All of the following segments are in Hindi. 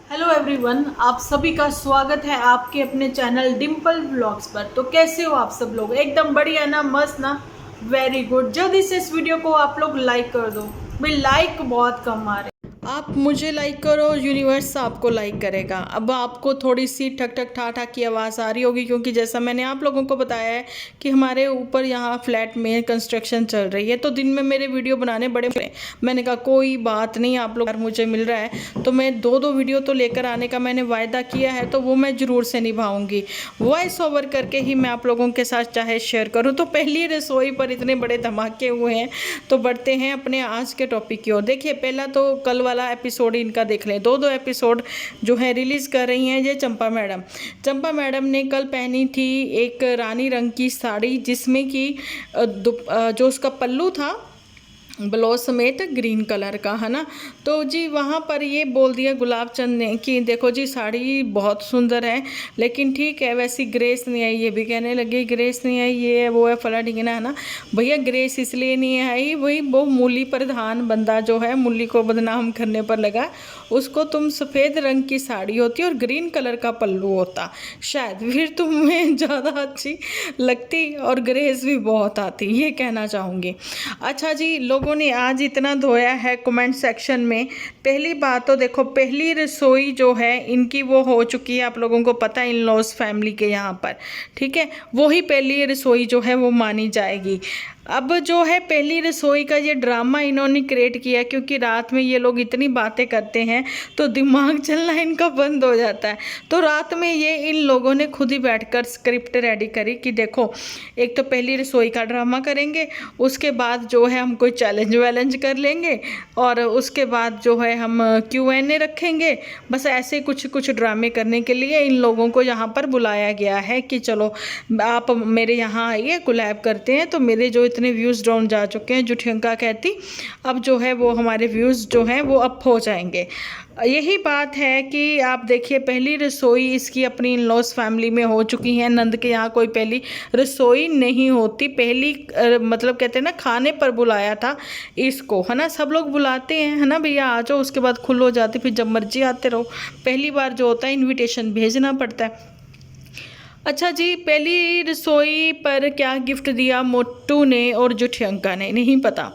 हेलो एवरीवन, आप सभी का स्वागत है आपके अपने चैनल डिम्पल व्लॉग्स पर। तो कैसे हो आप सब लोग? एकदम बढ़िया ना, मस्त ना, वेरी गुड। जल्दी से इस वीडियो को आप लोग लाइक कर दो भाई, लाइक बहुत कम आ रहे। आप मुझे लाइक करो, यूनिवर्स आपको लाइक करेगा। अब आपको थोड़ी सी ठक ठक ठा ठा की आवाज़ आ रही होगी, क्योंकि जैसा मैंने आप लोगों को बताया है कि हमारे ऊपर यहाँ फ्लैट में कंस्ट्रक्शन चल रही है, तो दिन में मेरे वीडियो बनाने बड़े मैंने कहा कोई बात नहीं, आप लोग मुझे मिल रहा है तो मैं दो वीडियो तो लेकर आने का मैंने वायदा किया है, तो वो मैं ज़रूर से निभाऊंगी। वॉइस ओवर करके ही मैं आप लोगों के साथ चाहे शेयर करूँ। तो पहली रसोई पर इतने बड़े धमाके हुए हैं, तो बढ़ते हैं अपने आज के टॉपिक की ओर। देखिए, पहला तो कल वाला एपिसोड इनका देख लें। दो एपिसोड जो है रिलीज कर रही हैं ये चंपा मैडम ने कल पहनी थी एक रानी रंग की साड़ी, जिसमें कि जो उसका पल्लू था ब्लाउज समेत ग्रीन कलर का, है ना। तो जी वहाँ पर ये बोल दिया गुलाब चंद ने कि देखो जी साड़ी बहुत सुंदर है, लेकिन ठीक है वैसी ग्रेस नहीं आई। ये भी कहने लगे ग्रेस नहीं आई, ये है वो है फला ढिंगना, है ना। भैया ग्रेस इसलिए नहीं आई, वही वो मूली प्रधान बंदा जो है मूली को बदनाम करने पर लगा। उसको तुम सफ़ेद रंग की साड़ी होती और ग्रीन कलर का पल्लू होता, शायद फिर तुम्हें ज़्यादा अच्छी लगती और ग्रेस भी बहुत आती, ये कहना चाहूँगी। अच्छा जी, लोगों ने आज इतना धोया है कमेंट सेक्शन में। पहली बात तो देखो, पहली रसोई जो है इनकी वो हो चुकी है, आप लोगों को पता है, इन लॉज फैमिली के यहाँ पर, ठीक है। वही पहली रसोई जो है वो मानी जाएगी। अब जो है पहली रसोई का ये ड्रामा इन्होंने क्रिएट किया, क्योंकि रात में ये लोग इतनी बातें करते हैं तो दिमाग चलना इनका बंद हो जाता है। तो रात में ये इन लोगों ने खुद ही बैठकर स्क्रिप्ट रेडी करी कि देखो, एक तो पहली रसोई का ड्रामा करेंगे, उसके बाद जो है हम कोई चैलेंज वैलेंज कर लेंगे, और उसके बाद जो है हम Q&A रखेंगे। बस ऐसे कुछ ड्रामे करने के लिए इन लोगों को यहाँ पर बुलाया गया है कि चलो आप मेरे यहाँ आइए, कोलैब करते हैं। तो मेरे जो इतने व्यूज़ डाउन जा चुके हैं, जुठियंका कहती, अब जो है वो हमारे व्यूज़ जो हैं वो अप हो जाएंगे। यही बात है कि आप देखिए, पहली रसोई इसकी अपनी इन लॉज फैमिली में हो चुकी है। नंद के यहाँ कोई पहली रसोई नहीं होती। पहली मतलब कहते हैं ना, खाने पर बुलाया था इसको, है ना। सब लोग बुलाते हैं, है ना भैया आ जाओ, उसके बाद खुल हो जाती, फिर जब मर्जी आते रहो। पहली बार जो होता है इन्विटेशन भेजना पड़ता है। अच्छा जी, पहली रसोई पर क्या गिफ्ट दिया मोटू ने और जुठियंका ने, नहीं पता।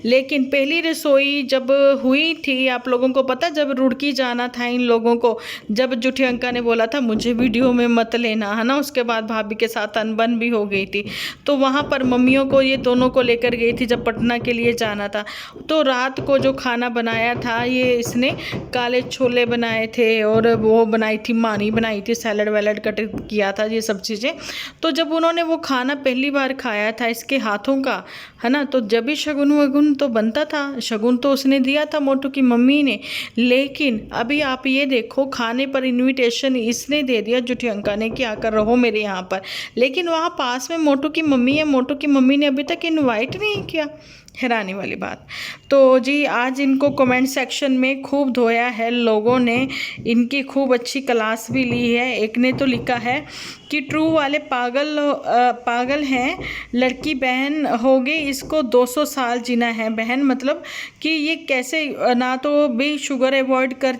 लेकिन पहली रसोई जब हुई थी, आप लोगों को पता, जब रुड़की जाना था इन लोगों को, जब जुठियंका ने बोला था मुझे वीडियो में मत लेना, है ना। उसके बाद भाभी के साथ अनबन भी हो गई थी, तो वहाँ पर मम्मियों को ये दोनों को लेकर गई थी जब पटना के लिए जाना था। तो रात को जो खाना बनाया था, ये इसने काले छोले बनाए थे, और वो बनाई थी मानी, बनाई थी सैलड वैलड कट किया था, ये सब चीज़ें। तो जब उन्होंने वो खाना पहली बार खाया था इसके हाथों का, है ना, तो जब भी शगुन वगुन तो बनता था, शगुन तो उसने दिया था मोटू की मम्मी ने। लेकिन अभी आप ये देखो, खाने पर इनविटेशन इसने दे दिया जुठियंका ने कि आकर रहो मेरे यहाँ पर, लेकिन वहाँ पास में मोटू की मम्मी है, मोटू की मम्मी ने अभी तक इनवाइट नहीं किया। हैरानी वाली बात। तो जी आज इनको कमेंट सेक्शन में खूब धोया है लोगों ने, इनकी खूब अच्छी क्लास भी ली है। एक ने तो लिखा है कि ट्रू वाले पागल हैं, लड़की बहन होगी, इसको 200 साल जीना है। बहन मतलब कि ये कैसे, ना तो भी शुगर अवॉइड कर,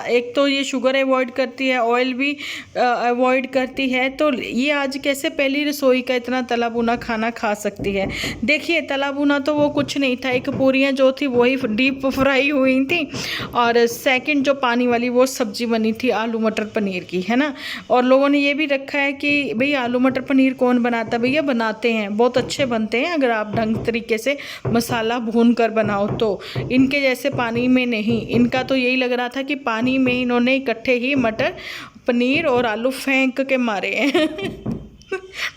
एक तो ये शुगर अवॉइड करती है, ऑयल भी अवॉइड करती है, तो ये आज कैसे पहली रसोई का इतना तला भुना खाना खा सकती है। देखिए, तला भुना तो वो कुछ नहीं था, एक पूरियाँ जो थी वही डीप फ्राई हुई थी, और सेकंड जो पानी वाली वो सब्जी बनी थी आलू मटर पनीर की, है ना। और लोगों ने ये भी रखा है कि भाई आलू मटर पनीर कौन बनाता? भैया बनाते हैं, बहुत अच्छे बनते हैं अगर आप ढंग तरीके से मसाला भून कर बनाओ तो। इनके जैसे पानी में नहीं, इनका तो यही लग रहा था कि पानी में इन्होंने इकट्ठे ही मटर पनीर और आलू फेंक के मारे हैं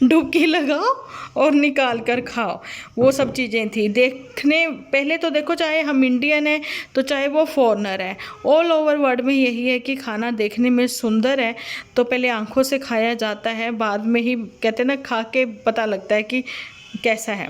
डुबकी लगाओ और निकाल कर खाओ, वो सब चीज़ें थी। देखने पहले तो देखो, चाहे हम इंडियन हैं तो चाहे वो फॉरेनर है, ऑल ओवर वर्ल्ड में यही है कि खाना देखने में सुंदर है तो पहले आंखों से खाया जाता है, बाद में ही कहते हैं ना, खा के पता लगता है कि कैसा है।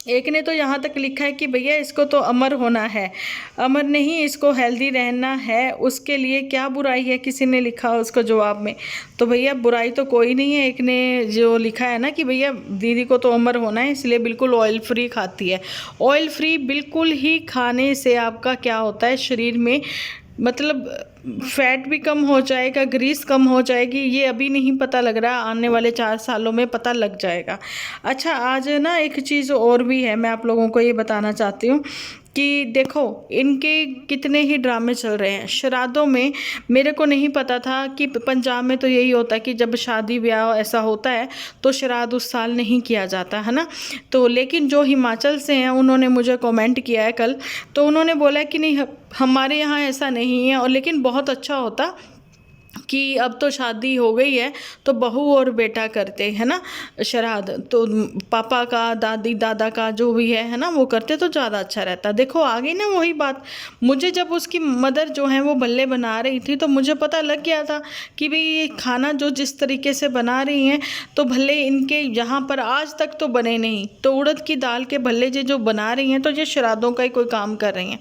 एक ने तो यहाँ तक लिखा है कि भैया इसको तो अमर होना है, अमर नहीं इसको हेल्दी रहना है, उसके लिए क्या बुराई है, किसी ने लिखा उसको जवाब में। तो भैया बुराई तो कोई नहीं है। एक ने जो लिखा है ना कि भैया दीदी को तो अमर होना है, इसलिए बिल्कुल ऑयल फ्री खाती है। ऑयल फ्री बिल्कुल ही खाने से आपका क्या होता है शरीर में, मतलब फैट भी कम हो जाएगा, ग्रीस कम हो जाएगी। ये अभी नहीं पता लग रहा, आने वाले 4 सालों में पता लग जाएगा। अच्छा, आज ना एक चीज़ और भी है, मैं आप लोगों को ये बताना चाहती हूँ कि देखो इनके कितने ही ड्रामे चल रहे हैं श्राद्धों में। मेरे को नहीं पता था कि पंजाब में तो यही होता है कि जब शादी ब्याह ऐसा होता है तो श्राद्ध उस साल नहीं किया जाता है ना। तो लेकिन जो हिमाचल से हैं उन्होंने मुझे कमेंट किया है कल, तो उन्होंने बोला कि नहीं हमारे यहाँ ऐसा नहीं है, और लेकिन बहुत अच्छा होता कि अब तो शादी हो गई है तो बहू और बेटा करते हैं ना श्राद्ध, तो पापा का दादी दादा का जो भी है ना वो करते तो ज़्यादा अच्छा रहता। देखो आ गई ना वही बात, मुझे जब उसकी मदर जो है वो भल्ले बना रही थी तो मुझे पता लग गया था कि भाई ये खाना जो जिस तरीके से बना रही हैं तो भल्ले इनके यहाँ पर आज तक तो बने नहीं, तो उड़द की दाल के भल्ले जो बना रही हैं तो ये श्राद्धों का ही कोई काम कर रही हैं।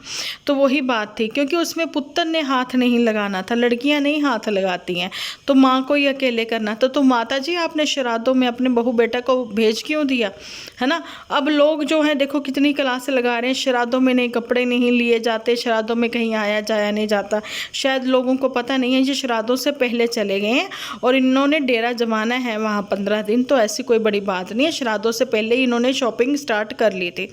तो वही बात थी, क्योंकि उसमें पुत्र ने हाथ नहीं लगाना था, लड़कियाँ नहीं हाथ लगाती हैं, तो माँ को ही अकेले करना। तो माता जी आपने श्राद्धों में अपने बहू बेटा को भेज क्यों दिया, है ना। अब लोग जो हैं देखो कितनी क्लास लगा रहे हैं, श्राद्धों में नहीं कपड़े नहीं लिए जाते, श्राद्धों में कहीं आया जाया नहीं जाता। शायद लोगों को पता नहीं है ये श्राद्धों से पहले चले गए हैं और इन्होंने डेरा जमाना है वहाँ 15 दिन, तो ऐसी कोई बड़ी बात नहीं है, श्राद्धों से पहले ही इन्होंने शॉपिंग स्टार्ट कर ली थी।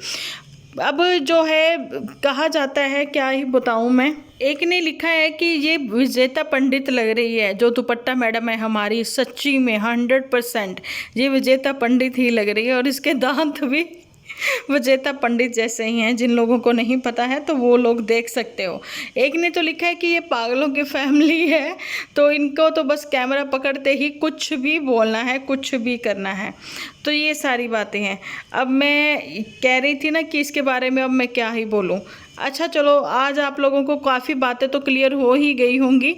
अब जो है कहा जाता है, क्या ही बताऊं मैं। एक ने लिखा है कि ये विजेता पंडित लग रही है, जो दुपट्टा मैडम है हमारी, सच्ची में 100% ये विजेता पंडित ही लग रही है, और इसके दांत भी विजेता पंडित जैसे ही हैं। जिन लोगों को नहीं पता है तो वो लोग देख सकते हो। एक ने तो लिखा है कि ये पागलों की फैमिली है, तो इनको तो बस कैमरा पकड़ते ही कुछ भी बोलना है, कुछ भी करना है। तो ये सारी बातें हैं। अब मैं कह रही थी ना कि इसके बारे में अब मैं क्या ही बोलूँ। अच्छा चलो, आज आप लोगों को काफ़ी बातें तो क्लियर हो ही गई होंगी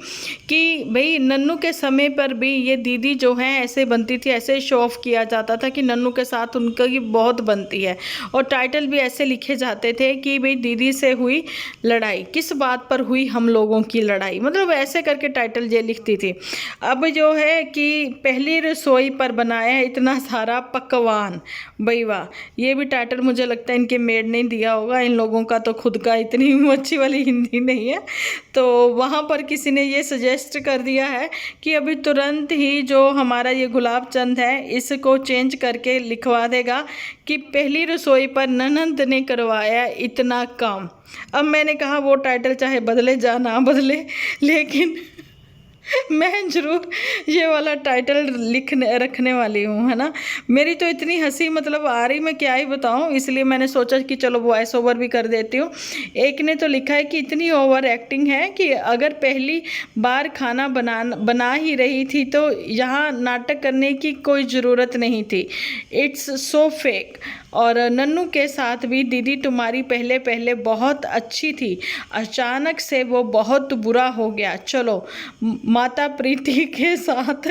कि भाई नन्नू के समय पर भी ये दीदी जो है ऐसे बनती थी, ऐसे शो ऑफ किया जाता था कि नन्नू के साथ उनका की बहुत बनती है, और टाइटल भी ऐसे लिखे जाते थे कि भाई दीदी से हुई लड़ाई, किस बात पर हुई, हम लोगों की लड़ाई, मतलब ऐसे करके टाइटल ये लिखती थी। अब जो है कि पहली रसोई पर बनाया है इतना सारा पकवान, भाई वाह, ये भी टाइटल मुझे लगता है इनके मेड ने दिया होगा, इन लोगों का तो खुद का इतनी अच्छी वाली हिंदी नहीं है। तो वहाँ पर किसी ने ये सजेस्ट कर दिया है कि अभी तुरंत ही जो हमारा ये गुलाब चंद है इसको चेंज करके लिखवा देगा कि पहली रसोई पर ननंद ने करवाया इतना काम। अब मैंने कहा वो टाइटल चाहे बदले जा ना बदले, लेकिन मैं ज़रूर ये वाला टाइटल रखने वाली हूँ, है ना। मेरी तो इतनी हंसी मतलब आ रही, मैं क्या ही बताऊँ, इसलिए मैंने सोचा कि चलो वॉइस ओवर भी कर देती हूँ। एक ने तो लिखा है कि इतनी ओवर एक्टिंग है कि अगर पहली बार खाना बना ही रही थी तो यहाँ नाटक करने की कोई ज़रूरत नहीं थी, इट्स सो फेक। और नन्नू के साथ भी दीदी तुम्हारी पहले पहले बहुत अच्छी थी, अचानक से वो बहुत बुरा हो गया, चलो माता प्रीति के साथ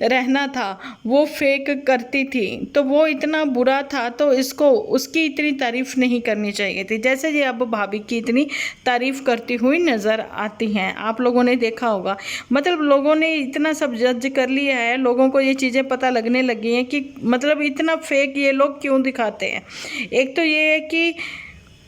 रहना था, वो फेक करती थी तो वो इतना बुरा था, तो इसको उसकी इतनी तारीफ नहीं करनी चाहिए थी, जैसे ये अब भाभी की इतनी तारीफ करती हुई नज़र आती हैं। आप लोगों ने देखा होगा, मतलब लोगों ने इतना सब जज कर लिया है, लोगों को ये चीज़ें पता लगने लगी हैं कि मतलब इतना फेक ये लोग क्यों दिखाते हैं। एक तो ये है कि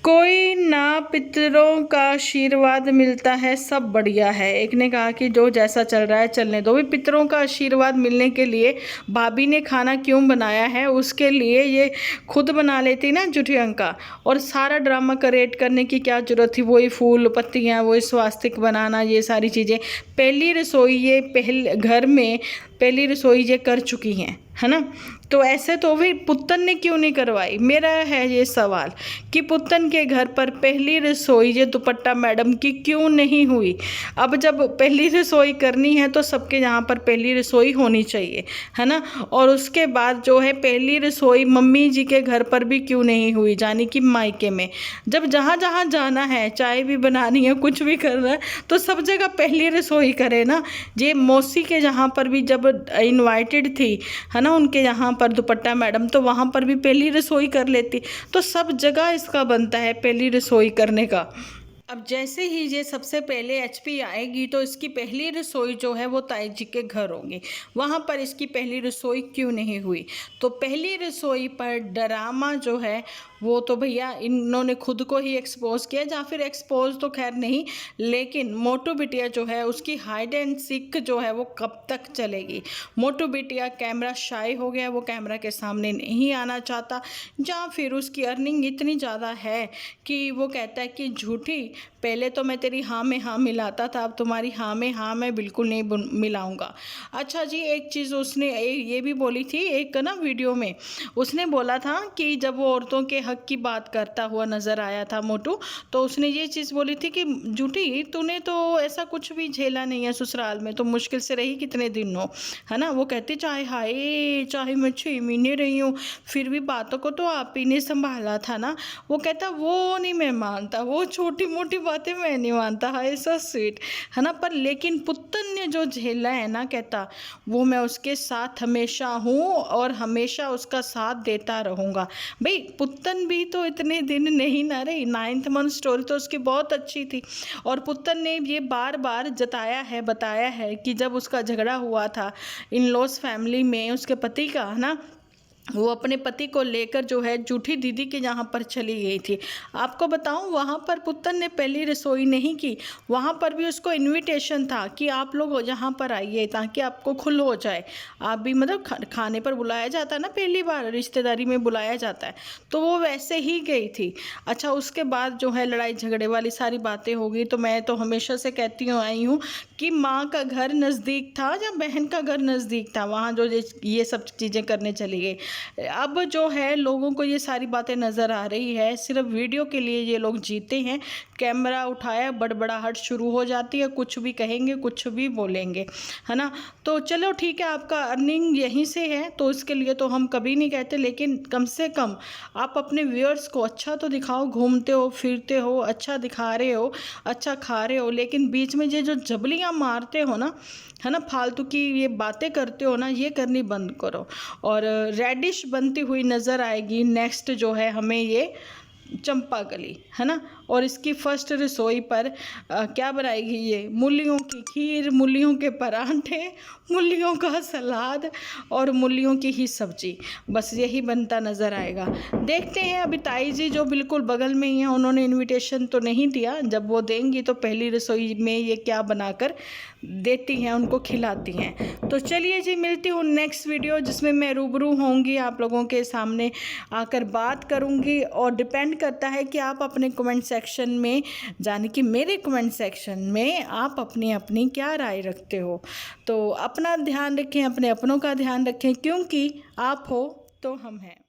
कोई ना पितरों का आशीर्वाद मिलता है, सब बढ़िया है। एक ने कहा कि जो जैसा चल रहा है चलने दो, भी पितरों का आशीर्वाद मिलने के लिए भाभी ने खाना क्यों बनाया है, उसके लिए ये खुद बना लेती ना जुठियंका, और सारा ड्रामा क्रिएट करने की क्या जरूरत थी। वही फूल पत्तियाँ, वही स्वास्तिक बनाना, ये सारी चीज़ें। पहली रसोई ये पहले घर में पहली रसोई ये कर चुकी हैं, है ना। तो ऐसे तो भी पुत्तन ने क्यों नहीं करवाई, मेरा है ये सवाल कि पुत्तन के घर पर पहली रसोई ये दुपट्टा मैडम की क्यों नहीं हुई। अब जब पहली रसोई करनी है तो सबके यहाँ पर पहली रसोई होनी चाहिए, है ना। और उसके बाद जो है पहली रसोई मम्मी जी के घर पर भी क्यों नहीं हुई, यानी कि मायके में। जब जहाँ जहाँ जाना है, चाय भी बनानी है, कुछ भी करना है, तो सब जगह पहली रसोई करे ना। ये मौसी के जहाँ पर भी जब जब इनवाइटेड थी है ना उनके यहाँ पर दुपट्टा मैडम, तो वहाँ पर भी पहली रसोई कर लेती। तो सब जगह इसका बनता है पहली रसोई करने का। अब जैसे ही ये सबसे पहले एचपी आएगी तो इसकी पहली रसोई जो है वो ताई जी के घर होगी। वहाँ पर इसकी पहली रसोई क्यों नहीं हुई? तो पहली रसोई पर ड्रामा जो है वो तो भैया इन्होंने खुद को ही एक्सपोज किया, या फिर एक्सपोज तो खैर नहीं, लेकिन मोटू बिटिया जो है उसकी हाइड एंड सीक जो है वो कब तक चलेगी। मोटू बिटिया कैमरा शाई हो गया, वो कैमरा के सामने नहीं आना चाहता, या फिर उसकी अर्निंग इतनी ज़्यादा है कि वो कहता है कि झूठी, पहले तो मैं तेरी हाँ में हाँ मिलाता था, अब तुम्हारी हाँ में हाँ मैं बिल्कुल नहीं मिलाऊंगा। अच्छा जी, एक चीज़ उसने ये भी बोली थी एक ना वीडियो में, उसने बोला था कि जब वो औरतों के हक की बात करता हुआ नज़र आया था मोटू, तो उसने ये चीज़ बोली थी कि झूठी तूने तो ऐसा कुछ भी झेला नहीं है ससुराल में, तो मुश्किल से रही कितने दिन हो, है ना। वो कहती चाहे हाय चाहे मैं 6 महीने रही हूँ फिर भी बातों को तो आप ही ने संभाला था ना। वो कहता वो नहीं मैं मानता, वो छोटी मोटी बातें मैं नहीं मानता, हाय सो स्वीट, है ना। पर लेकिन पुत्तन ने जो झेला है ना, कहता वो मैं उसके साथ हमेशा हूँ और हमेशा उसका साथ देता रहूँगा। भाई पुत्तन भी तो इतने दिन नहीं ना रही, 9th मंथ स्टोरी तो उसकी बहुत अच्छी थी। और पुत्तन ने ये बार बार जताया है, बताया है कि जब उसका झगड़ा हुआ था इन लॉस फैमिली में उसके पति का, है ना, वो अपने पति को लेकर जो है झूठी दीदी के यहाँ पर चली गई थी। आपको बताऊं वहाँ पर पुत्तन ने पहली रसोई नहीं की, वहाँ पर भी उसको इनविटेशन था कि आप लोग यहाँ पर आइए ताकि आपको खुल हो जाए, आप भी मतलब खाने पर बुलाया जाता है ना, पहली बार रिश्तेदारी में बुलाया जाता है, तो वो वैसे ही गई थी। अच्छा, उसके बाद जो है लड़ाई झगड़े वाली सारी बातें हो गई। तो मैं तो हमेशा से कहती हूँ आई हूँ कि माँ का घर नज़दीक था या बहन का घर नज़दीक था, वहाँ जो ये सब चीज़ें करने चली गई। अब जो है लोगों को ये सारी बातें नज़र आ रही है, सिर्फ वीडियो के लिए ये लोग जीते हैं। कैमरा उठाया बड़बड़ाहट शुरू हो जाती है, कुछ भी कहेंगे कुछ भी बोलेंगे, है ना। तो चलो ठीक है, आपका अर्निंग यहीं से है तो इसके लिए तो हम कभी नहीं कहते, लेकिन कम से कम आप अपने व्यूअर्स को अच्छा तो दिखाओ, घूमते हो फिरते हो अच्छा दिखा रहे हो, अच्छा खा रहे हो, लेकिन बीच में ये जो जबलियाँ मारते हो ना, है ना, फालतू की ये बातें करते हो ना, ये करनी बंद करो। और रेडिश बनती हुई नज़र आएगी नेक्स्ट जो है हमें ये चंपा कली, है ना। और इसकी फर्स्ट रसोई पर क्या बनाएगी ये, मूलियों की खीर, मूलियों के परांठे, मूलियों का सलाद और मूलियों की ही सब्जी, बस यही बनता नज़र आएगा। देखते हैं, अभी ताई जी जो बिल्कुल बगल में ही हैं उन्होंने इनविटेशन तो नहीं दिया, जब वो देंगी तो पहली रसोई में ये क्या बनाकर देती हैं उनको खिलाती हैं। तो चलिए जी, मिलती हूँ नेक्स्ट वीडियो जिसमें मैं रूबरू होंगी, आप लोगों के सामने आकर बात करूँगी। और डिपेंड करता है कि आप अपने कमेंट सेक्शन में, यानी कि मेरे कमेंट सेक्शन में आप अपनी अपनी क्या राय रखते हो। तो अपना ध्यान रखें, अपने अपनों का ध्यान रखें, क्योंकि आप हो तो हम हैं।